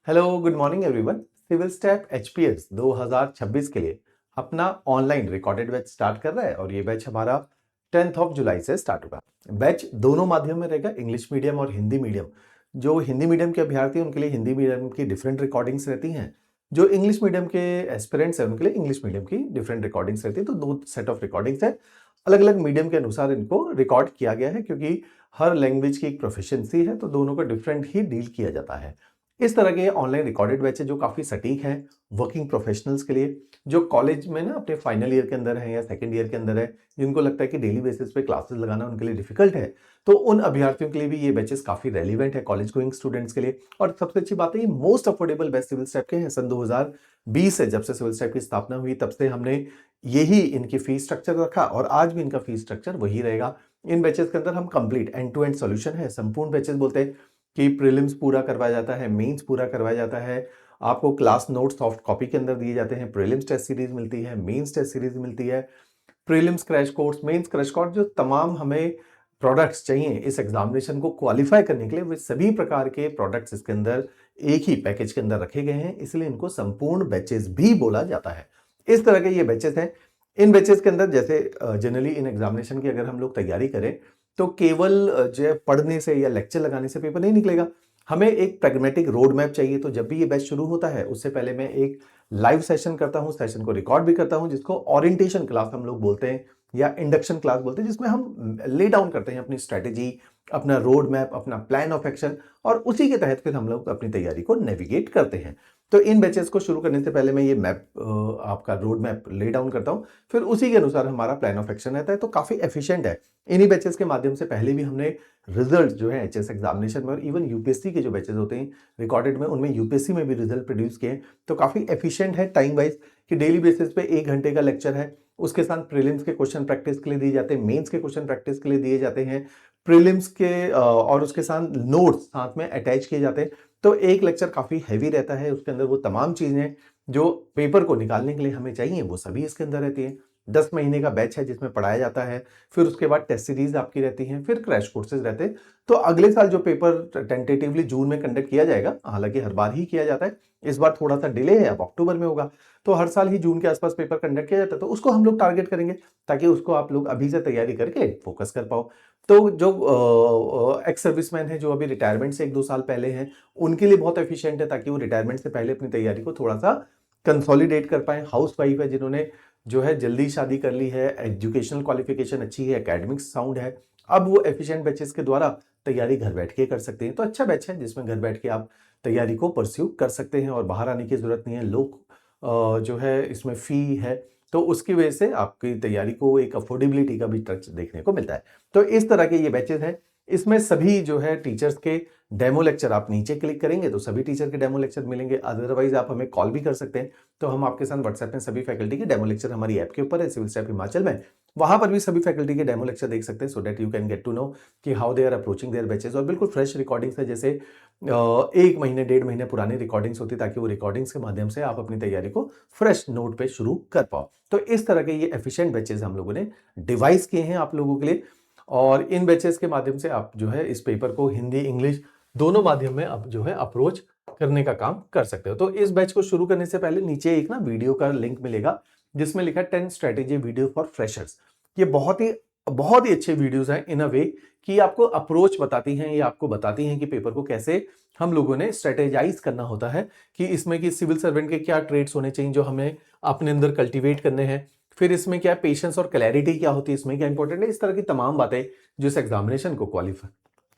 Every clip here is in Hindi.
Hello, good morning everyone. Civil Step HPS 2026 के लिए अपना ऑनलाइन रिकॉर्डेड बैच स्टार्ट कर रहा है और ये बैच हमारा 10th ऑफ जुलाई से स्टार्ट होगा। बैच दोनों माध्यम में रहेगा, इंग्लिश मीडियम और हिंदी मीडियम। जो हिंदी मीडियम के अभ्यर्थी हैं उनके लिए हिंदी मीडियम की डिफरेंट रिकॉर्डिंग्स रहती हैं। जो इंग्लिश मीडियम के एस्पिरेंट्स हैं उनके लिए इंग्लिश मीडियम की डिफरेंट रिकॉर्डिंग्स रहती है। तो दो सेट ऑफ रिकॉर्डिंग्स है, अलग अलग मीडियम के अनुसार इनको रिकॉर्ड किया गया है, क्योंकि हर लैंग्वेज की एक प्रोफिशिएंसी है, तो दोनों को डिफरेंट ही डील किया जाता है। इस तरह के ऑनलाइन रिकॉर्डेड बैच है जो काफी सटीक है वर्किंग प्रोफेशनल्स के लिए, जो कॉलेज में ना अपने फाइनल ईयर के अंदर है या सेकंड ईयर के अंदर है, जिनको लगता है कि डेली बेसिस पे क्लासेस लगाना उनके लिए डिफिकल्ट है। तो उन अभ्यर्थियों के लिए भी ये बैचेस काफी रेलिवेंट है, कॉलेज गोइंग स्टूडेंट्स के लिए। और सबसे अच्छी बात है, ये most affordable batch Civil Step के हैं। सन 2020 से, जब से सिविल स्टेप की स्थापना हुई, तब से हमने यही इनकी फीस स्ट्रक्चर रखा और आज भी इनका फीस स्ट्रक्चर वही रहेगा। इन बैचेस के अंदर हम complete end to end solution है, संपूर्ण बैचेस बोलते हैं कि प्रीलिम्स पूरा करवाया जाता है, मेंस पूरा करवाया जाता है, आपको क्लास नोट सॉफ्ट कॉपी के अंदर दिए जाते हैं, प्रीलिम्स टेस्ट सीरीज मिलती है, मेंस टेस्ट सीरीज मिलती है, prelims crash course, mains crash course, जो तमाम हमें प्रोडक्ट्स चाहिए इस एग्जामिनेशन को क्वालिफाई करने के लिए, वे सभी प्रकार के प्रोडक्ट्स इसके अंदर एक ही पैकेज के अंदर रखे गए हैं, इसलिए इनको संपूर्ण बैचेस भी बोला जाता है। इस तरह के ये बैचेस हैं। इन बैचेस के अंदर जैसे जनरली इन एग्जामिनेशन की अगर हम लोग तैयारी करें तो केवल जो है पढ़ने से या लेक्चर लगाने से पेपर नहीं निकलेगा। हमें एक प्रैग्मेटिक रोड मैप चाहिए। तो जब भी ये बैच शुरू होता है उससे पहले मैं एक लाइव सेशन करता हूं, सेशन को रिकॉर्ड भी करता हूं, जिसको ओरिएंटेशन क्लास हम लोग बोलते हैं या इंडक्शन क्लास बोलते हैं, जिसमें हम ले डाउन करते हैं अपनी स्ट्रेटेजी, अपना रोड मैप, अपना प्लान ऑफ एक्शन, और उसी के तहत फिर हम लोग अपनी तैयारी को नेविगेट करते हैं। तो इन बैचेस को शुरू करने से पहले मैं ये मैप, आपका रोड मैप ले डाउन करता हूं, फिर उसी के अनुसार हमारा प्लान ऑफ एक्शन रहता है। तो काफी एफिशिएंट है। इन्हीं बैचेस के माध्यम से पहले भी हमने रिजल्ट जो है एचएस एग्जामिनेशन में और इवन यूपीएससी के जो बैचेस होते हैं रिकॉर्डेड में, उनमें यूपीएससी में भी रिजल्ट प्रोड्यूस किए। तो काफी एफिशिएंट है टाइम वाइज, कि डेली बेसिस पे 1 घंटे का लेक्चर है, उसके साथ प्रीलिम्स के क्वेश्चन प्रैक्टिस के लिए दिए जाते हैं, मेंस के क्वेश्चन प्रैक्टिस के लिए दिए जाते हैं, प्रीलिम्स के और उसके साथ नोट्स साथ में अटैच किए जाते हैं। तो एक लेक्चर काफी हैवी रहता है, उसके अंदर वो तमाम चीजें जो पेपर को निकालने के लिए हमें चाहिए वो सभी इसके अंदर रहती है। 10 महीने का बैच है जिसमें पढ़ाया जाता है, फिर उसके बाद टेस्ट सीरीज आपकी रहती हैं, फिर क्रैश कोर्सेज रहते हैं। तो अगले साल जो पेपर टेंटेटिवली जून में कंडक्ट किया जाएगा, हालांकि हर बार ही किया जाता है, इस बार थोड़ा सा डिले है, अब अक्टूबर में होगा। तो हर साल ही जून के आसपास पेपर कंडक्ट किया जाता है, तो उसको हम लोग टारगेट करेंगे ताकि उसको आप लोग अभी से तैयारी करके फोकस कर पाओ। तो जो एक्स सर्विसमैन है, जो अभी रिटायरमेंट से 1-2 साल पहले हैं, उनके लिए बहुत एफिशिएंट है, ताकि वो रिटायरमेंट से पहले अपनी तैयारी को थोड़ा सा कंसोलिडेट कर पाए। हाउस वाइफ है जिन्होंने जो है जल्दी शादी कर ली है, एजुकेशनल क्वालिफिकेशन अच्छी है, एकेडमिक्स साउंड है, अब वो एफिशिएंट बैचेस के द्वारा तैयारी घर बैठ के कर सकते हैं। तो अच्छा बैच है जिसमें घर बैठ के आप तैयारी को परस्यू कर सकते हैं और बाहर आने की जरूरत नहीं है। लोग जो है इसमें फी है, तो उसकी वजह से आपकी तैयारी को एक अफोर्डेबिलिटी का भी टच देखने को मिलता है। तो इस तरह के ये बैचेस हैं। इसमें सभी जो है टीचर्स के डेमो लेक्चर, आप नीचे क्लिक करेंगे तो सभी टीचर के डेमो लेक्चर मिलेंगे। अदरवाइज आप हमें कॉल भी कर सकते हैं, तो हम आपके साथ व्हाट्सएप में सभी फैकल्टी के डेमो लेक्चर हमारी ऐप के ऊपर है सिविल स्टेप हिमाचल में, वहां पर भी सभी फैकल्टी के डेमो लेक्चर देख सकते हैं, so that you can get to know कि how they are approaching their batches. और बिल्कुल फ्रेश रिकॉर्डिंग्स है, जैसे 1 महीने 1.5 महीने पुरानी रिकॉर्डिंग्स होती है, ताकि वो रिकॉर्डिंग्स के माध्यम से आप अपनी तैयारी को फ्रेश नोट पे शुरू कर पाओ। तो इस तरह के ये एफिशिएंट बैचेस हम लोगों ने डिवाइस किए हैं आप लोगों के लिए, और इन बैचेस के माध्यम से आप जो है इस पेपर को हिंदी इंग्लिश दोनों माध्यम में अब जो है अप्रोच करने का काम कर सकते हो। तो इस बैच को शुरू करने से पहले नीचे एक ना वीडियो का लिंक मिलेगा जिसमें लिखा है 10 स्ट्रेटेजी वीडियो फॉर फ्रेशर्स। ये बहुत ही अच्छे वीडियोस हैं इन अ वे कि आपको अप्रोच बताती हैं, ये आपको बताती हैं कि पेपर को कैसे हम लोगों ने स्ट्रेटेजाइज करना होता है, कि इसमें कि सिविल सर्वेंट के क्या ट्रेड्स होने चाहिए जो हमें अपने अंदर कल्टीवेट करने हैं, फिर इसमें क्या पेशेंस और क्लैरिटी क्या होती है, इसमें क्या इंपॉर्टेंट है, इस तरह की तमाम बातें जो इस एग्जामिनेशन को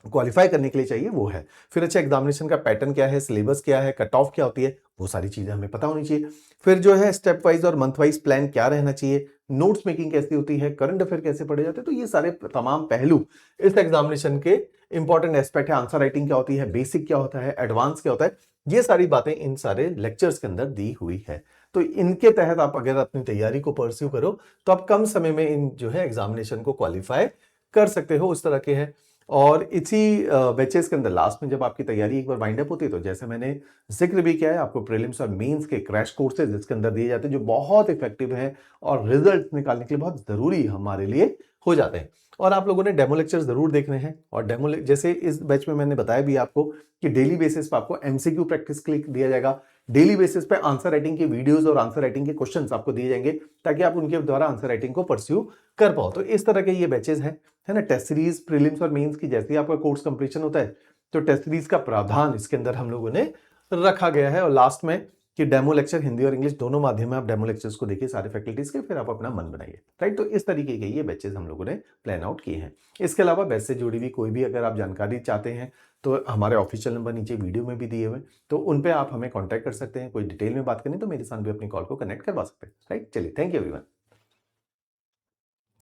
क्वालिफाई करने के लिए चाहिए वो है। फिर अच्छा एग्जामिनेशन का पैटर्न क्या है, सिलेबस क्या है, कट ऑफ क्या होती है, वो सारी चीजें हमें पता होनी चाहिए। फिर जो है स्टेप वाइज और मंथ वाइज प्लान क्या रहना चाहिए, नोट्स मेकिंग कैसी होती है, करंट अफेयर कैसे पढ़े जाते हैं। तो ये सारे तमाम पहलू इस एग्जामिनेशन के इंपॉर्टेंट एस्पेक्ट है। आंसर राइटिंग क्या होती है, बेसिक क्या होता है, एडवांस क्या होता है, ये सारी बातें इन सारे लेक्चर्स के अंदर दी हुई है। तो इनके तहत आप अगर अपनी तैयारी को परस्यू करो तो आप कम समय में इन जो है एग्जामिनेशन को क्वालिफाई कर सकते हो, उस तरह के है। और इसी बैचेस के अंदर लास्ट में जब आपकी तैयारी एक बार वाइंड अप होती है, तो जैसे मैंने जिक्र भी किया है, आपको प्रीलिम्स और मेंस के क्रैश कोर्सेज इसके अंदर दिए जाते हैं जो बहुत इफेक्टिव हैं और रिजल्ट निकालने के लिए बहुत जरूरी हमारे लिए हो जाते हैं। और आप लोगों ने डेमो लेक्चर जरूर देखने हैं, और डेमो जैसे इस बैच में मैंने बताया भी आपको कि डेली बेसिस पे आपको एमसीक्यू प्रैक्टिस के लिए दिया जाएगा, डेली बेसिस पे आंसर राइटिंग के वीडियोस और आंसर राइटिंग के क्वेश्चंस आपको दिए जाएंगे ताकि आप उनके द्वारा आंसर राइटिंग को परस्यू कर पाओ। तो इस तरह के ये बैचेस हैं, है ना। टेस्ट सीरीज, प्रीलिम्स और मेंस की जैसे ही आपका कोर्स कंप्लीशन होता है तो टेस्ट सीरीज का प्रावधान इसके अंदर हम लोगों ने रखा गया है। और लास्ट में कि डेमो लेक्चर हिंदी और इंग्लिश दोनों माध्यम में आप डेमो लेक्चर्स को देखिए सारे फैकल्टीज के, फिर आप अपना मन बनाइए, राइट। तो इस तरीके के ये बैचेस हम लोगों ने प्लान आउट किए हैं। इसके अलावा बैच से जुड़ी हुई कोई भी अगर आप जानकारी चाहते हैं तो हमारे ऑफिशियल नंबर नीचे वीडियो में भी दिए हुए, तो उन पे आप हमें कांटेक्ट कर सकते हैं। कोई डिटेल में बात करनी तो मेरे साथ भी अपनी कॉल को कनेक्ट करवा सकते हैं, राइट। चलिए, थैंक यू एवरीवन।